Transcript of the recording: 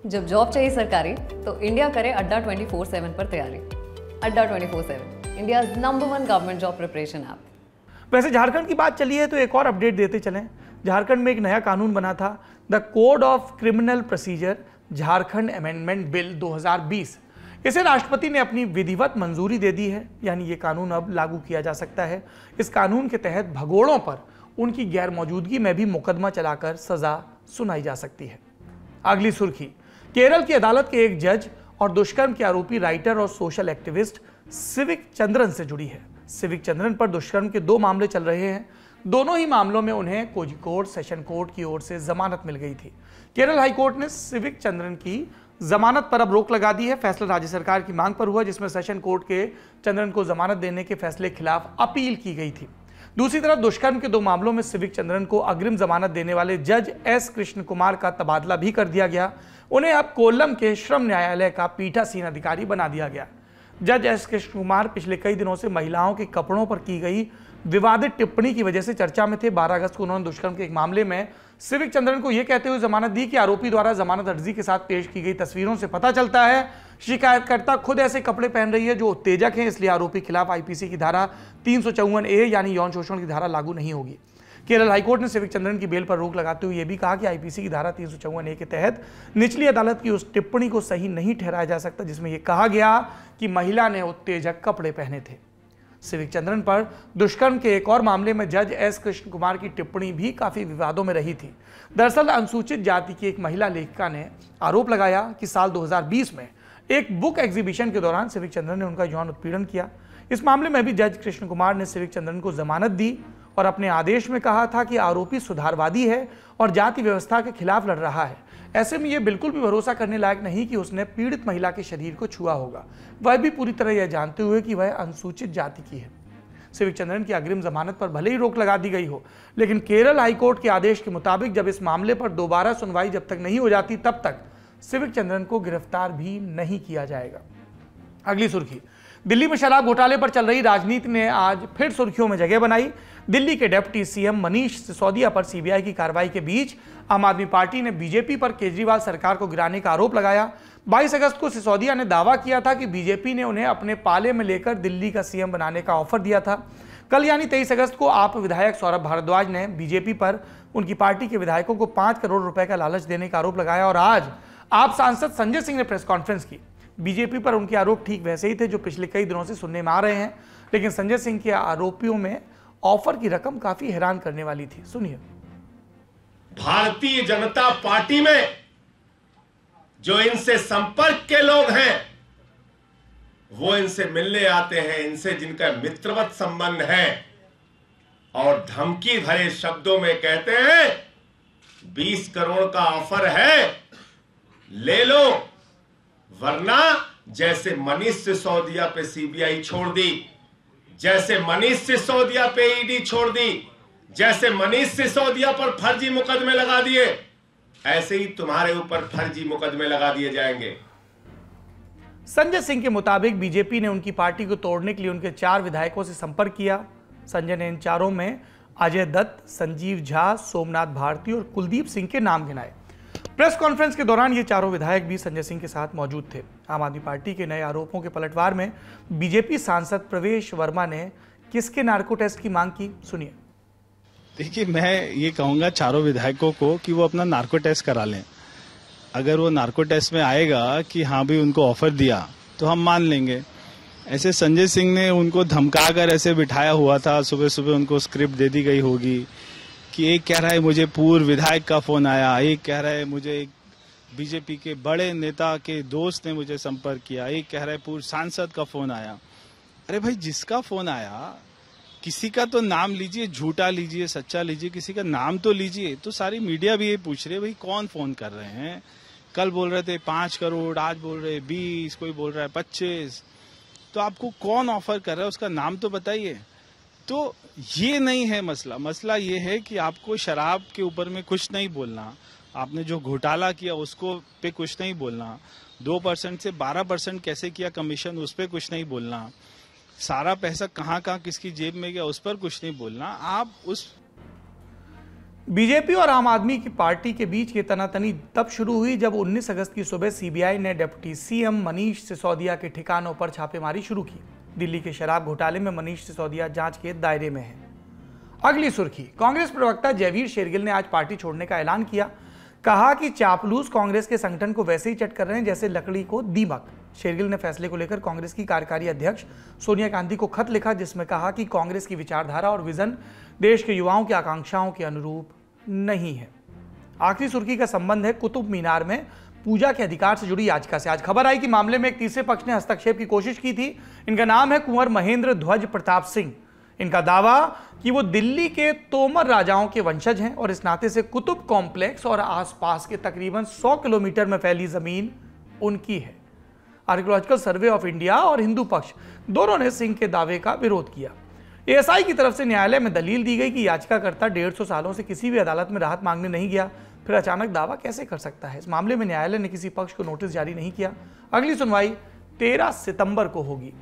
जब जॉब चाहिए सरकारी तो इंडिया करे अड्डा 24/7 पर तैयारी। अड्डा 24/7 India number 1 government job preparation app. वैसे झारखंड की बात चली है तो एक और अपडेट देते चलें। झारखंड में एक नया कानून बना था, the code of criminal procedure Jharkhand amendment bill 2020। इसे राष्ट्रपति ने अपनी विधिवत मंजूरी दे दी है, यानी ये कानून अब लागू किया जा सकता है। इस कानून के तहत भगोड़ों पर उनकी गैर मौजूदगी में भी मुकदमा चलाकर सजा सुनाई जा सकती है। अगली सुर्खी, केरल की अदालत के एक जज और दुष्कर्म के आरोपी राइटर और सोशल एक्टिविस्ट सिविक चंद्रन से जुड़ी है। सिविक चंद्रन पर दुष्कर्म के 2 मामले चल रहे हैं। दोनों ही मामलों में उन्हें कोझिकोड सेशन कोर्ट की ओर से जमानत मिल गई थी। केरल हाईकोर्ट ने सिविक चंद्रन की जमानत पर अब रोक लगा दी है। फैसला राज्य सरकार की मांग पर हुआ, जिसमें सेशन कोर्ट के चंद्रन को जमानत देने के फैसले के खिलाफ अपील की गई थी। दूसरी तरफ दुष्कर्म के 2 मामलों में सिविक चंद्रन को अग्रिम जमानत देने वाले जज एस कृष्ण कुमार का तबादला भी कर दिया गया। उन्हें अब कोल्लम के श्रम न्यायालय का पीठासीन अधिकारी बना दिया गया। जज एस कृष्ण कुमार पिछले कई दिनों से महिलाओं के कपड़ों पर की गई विवादित टिप्पणी की वजह से चर्चा में थे। 12 अगस्त को उन्होंने दुष्कर्म के एक मामले में सिविक चंद्रन को यह कहते हुए जमानत दी कि आरोपी द्वारा जमानत अर्जी के साथ पेश की गई तस्वीरों से पता चलता है शिकायतकर्ता खुद ऐसे कपड़े पहन रही है जो उत्तेजक हैं, इसलिए आरोपी के खिलाफ आईपीसी की धारा 354A यानी यौन शोषण की धारा लागू नहीं होगी। केरल हाईकोर्ट ने सिविक चंद्रन की बेल पर रोक लगाते हुए यह भी कहा कि आईपीसी की धारा 354A के तहत निचली अदालत की उस टिप्पणी को सही नहीं ठहराया जा सकता जिसमें यह कहा गया कि महिला ने उत्तेजक कपड़े पहने थे। सिविक चंद्रन पर दुष्कर्म के एक और मामले में जज एस कृष्ण कुमार की टिप्पणी भी काफी विवादों में रही थी। दरअसल अनुसूचित जाति की एक महिला लेखिका ने आरोप लगाया कि साल 2020 में एक बुक एग्जीबिशन के दौरान सिविक चंद्रन ने उनका यौन उत्पीड़न किया। इस मामले में भी जज कृष्ण कुमार ने सिविक चंद्रन को जमानत दी और अपने आदेश में कहा था कि आरोपी सुधारवादी है और जाति व्यवस्था के खिलाफ लड़ रहा है। ऐसे में यह बिल्कुल भी भरोसा करने लायक नहीं कि उसने पीड़ित महिला के शरीर को छुआ होगा, वह भी पूरी तरह यह जानते हुए कि वह अनुसूचित जाति की है। सिविक चंद्रन की अग्रिम जमानत पर भले ही रोक लगा दी गई हो, लेकिन केरल हाईकोर्ट के आदेश के मुताबिक जब इस मामले पर दोबारा सुनवाई जब तक नहीं हो जाती तब तक सिविक चंद्रन को गिरफ्तार भी नहीं किया जाएगा। अगली सुर्खी, दिल्ली में शराब घोटाले पर चल रही राजनीति ने आज फिर सुर्खियों में जगह बनाई। दिल्ली के डिप्टी सीएम मनीष सिसोदिया पर सीबीआई की कार्रवाई के बीच आम आदमी पार्टी ने बीजेपी पर केजरीवाल सरकार को गिराने का आरोप लगाया। 22 अगस्त को सिसोदिया ने दावा किया था कि बीजेपी ने उन्हें अपने पाले में लेकर दिल्ली का सीएम बनाने का ऑफर दिया था। कल यानी 23 अगस्त को आप विधायक सौरभ भारद्वाज ने बीजेपी पर उनकी पार्टी के विधायकों को 5 करोड़ रुपए का लालच देने का आरोप लगाया और आज आप सांसद संजय सिंह ने प्रेस कॉन्फ्रेंस की। बीजेपी पर उनके आरोप ठीक वैसे ही थे जो पिछले कई दिनों से सुनने में आ रहे हैं, लेकिन संजय सिंह के आरोपियों में ऑफर की रकम काफी हैरान करने वाली थी। सुनिए। भारतीय जनता पार्टी में जो इनसे संपर्क के लोग हैं वो इनसे मिलने आते हैं, इनसे जिनका मित्रवत संबंध है और धमकी भरे शब्दों में कहते हैं 20 करोड़ का ऑफर है, ले लो, वरना जैसे मनीष सिसोदिया पे सीबीआई छोड़ दी, जैसे मनीष सिसोदिया पे ईडी छोड़ दी, जैसे मनीष सिसोदिया पर फर्जी मुकदमे लगा दिए, ऐसे ही तुम्हारे ऊपर फर्जी मुकदमे लगा दिए जाएंगे। संजय सिंह के मुताबिक बीजेपी ने उनकी पार्टी को तोड़ने के लिए उनके 4 विधायकों से संपर्क किया। संजय ने इन चारों में अजय दत्त, संजीव झा, सोमनाथ भारती और कुलदीप सिंह के नाम गिनाए। प्रेस कॉन्फ्रेंस के दौरान ये चारों विधायक भी संजय सिंह के साथ मौजूद थे। आम आदमी पार्टी के नए आरोपों के पलटवार में बीजेपी सांसद प्रवेश वर्मा ने किसके नार्को टेस्ट की मांग की, सुनिए। देखिए, मैं ये कहूंगा चारों विधायकों को कि वो अपना नार्को टेस्ट करा लें। अगर वो नार्को टेस्ट में आएगा कि हाँ भी उनको ऑफर दिया तो हम मान लेंगे। ऐसे संजय सिंह ने उनको धमका कर ऐसे बिठाया हुआ था, सुबह सुबह उनको स्क्रिप्ट दे दी गई होगी कि एक कह रहा है मुझे पूर्व विधायक का फोन आया, एक कह रहा है मुझे एक बीजेपी के बड़े नेता के दोस्त ने मुझे संपर्क किया, एक कह रहा है पूर्व सांसद का फोन आया। अरे भाई, जिसका फोन आया किसी का तो नाम लीजिए, झूठा लीजिए, सच्चा लीजिए, किसी का नाम तो लीजिए। तो सारी मीडिया भी ये पूछ रही है भाई कौन फोन कर रहे हैं। कल बोल रहे थे 5 करोड़, आज बोल रहे 20, कोई बोल रहा है 25। तो आपको कौन ऑफर कर रहा है उसका नाम तो बताइए। तो ये नहीं है मसला। मसला ये है कि आपको शराब के ऊपर में कुछ नहीं बोलना, आपने जो घोटाला किया उसको पे कुछ नहीं बोलना, 2% से 12% कैसे किया कमीशन उस पर कुछ नहीं बोलना, सारा पैसा कहाँ कहाँ किसकी जेब में गया उस पर कुछ नहीं बोलना। आप उस बीजेपी और आम आदमी की पार्टी के बीच ये तनातनी तब शुरू हुई जब 19 अगस्त की सुबह सीबीआई ने डिप्टी सीएम मनीष सिसोदिया के ठिकानों पर छापेमारी शुरू की। दिल्ली के शराब घोटाले में मनीष सिसोदिया जांच के दायरे में है। अगली सुर्खी, कांग्रेस प्रवक्ता जयवीर शेरगिल ने आज पार्टी छोड़ने का ऐलान किया। कहा कि चापलूस कांग्रेस के संगठन को वैसे ही चट कर रहे हैं जैसे लकड़ी को दीमक। शेरगिल ने फैसले को लेकर कांग्रेस की कार्यकारी अध्यक्ष सोनिया गांधी को खत लिखा, जिसमें कहा कि कांग्रेस की विचारधारा और विजन देश के युवाओं की आकांक्षाओं के अनुरूप नहीं है। आखिरी सुर्खी का संबंध है कुतुब मीनार में पूजा के अधिकार से जुड़ी याचिका से। आज खबर आई कि मामले में एक तीसरे पक्ष ने हस्तक्षेप की कोशिश की थी। इनका नाम है कुंवर महेंद्र ध्वज प्रताप सिंह। इनका दावा कि वो दिल्ली के तोमर राजाओं के वंशज हैं और इस नाते से कुतुब कॉम्प्लेक्स और आसपास के तकरीबन 100 किलोमीटर में फैली जमीन उनकी है। आर्कियोलॉजिकल सर्वे ऑफ इंडिया और हिंदू पक्ष दोनों ने सिंह के दावे का विरोध किया। एएसआई की तरफ से न्यायालय में दलील दी गई कि याचिकाकर्ता 150 सालों से किसी भी अदालत में राहत मांगने नहीं गया, फिर अचानक दावा कैसे कर सकता है। इस मामले में न्यायालय ने किसी पक्ष को नोटिस जारी नहीं किया। अगली सुनवाई 13 सितंबर को होगी।